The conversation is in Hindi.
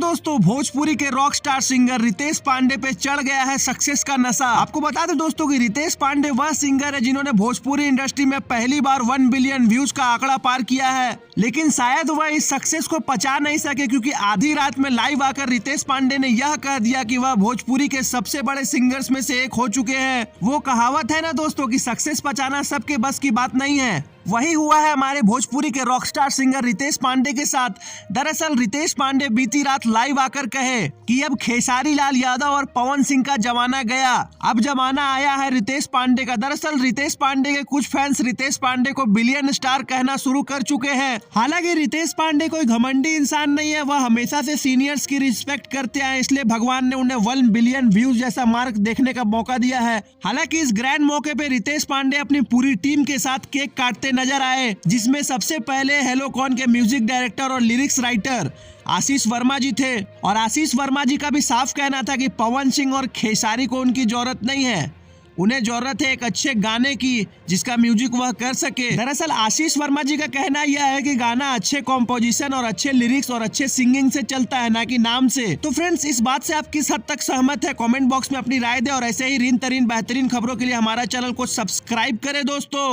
दोस्तों, भोजपुरी के rock star singer Ritesh Pandey पे चढ़ गया है सक्सेस का नशा। आपको बता दें दोस्तों कि रितेश पांडे वह सिंगर है जिन्होंने भोजपुरी इंडस्ट्री में पहली बार 1 बिलियन व्यूज का आंकड़ा पार किया है। लेकिन शायद वह इस सक्सेस को पचा नहीं सके, क्योंकि आधी रात में लाइव आकर रितेश पांडे ने यह कह दिया कि वह भोजपुरी के सबसे बड़े सिंगर्स में से एक हो चुके हैं। वो कहावत है ना दोस्तों कि सक्सेस पचाना सबके बस की बात नहीं है। वही हुआ है हमारे भोजपुरी के रॉकस्टार सिंगर रितेश पांडे के साथ। दरअसल रितेश पांडे बीती रात लाइव आकर कहे कि अब खेसारी लाल यादव और पवन सिंह का जमाना गया, अब जमाना आया है रितेश पांडे का। दरअसल रितेश पांडे के कुछ फैंस रितेश पांडे को बिलियन स्टार कहना शुरू कर चुके हैं। हालांकि रितेश पांडे कोई घमंडी इंसान नहीं है, वह हमेशा से सीनियर्स की रिस्पेक्ट करते आए, इसलिए भगवान ने उन्हें 1 बिलियन व्यूज जैसा मार्क देखने का मौका दिया है। हालांकि इस ग्रैंड मौके पे रितेश पांडे अपनी पूरी टीम के साथ केक काटते नजर आए, जिसमें सबसे पहले हेलोकॉन के म्यूजिक डायरेक्टर और लिरिक्स राइटर आशीष वर्मा जी थे। और आशीष वर्मा जी का भी साफ कहना था कि पवन सिंह और खेसारी को उनकी जरूरत नहीं है, उन्हें जरूरत है एक अच्छे गाने की जिसका म्यूजिक वह कर सके। दरअसल आशीष वर्मा जी का कहना यह है कि गाना अच्छे कॉम्पोजिशन और अच्छे लिरिक्स और अच्छे सिंगिंग से चलता है, ना कि नाम से। तो फ्रेंड्स, इस बात से आप किस हद तक सहमत है, कमेंट बॉक्स में अपनी राय दें और ऐसे ही रीन तरीन बेहतरीन खबरों के लिए हमारा चैनल को सब्सक्राइब करें दोस्तों।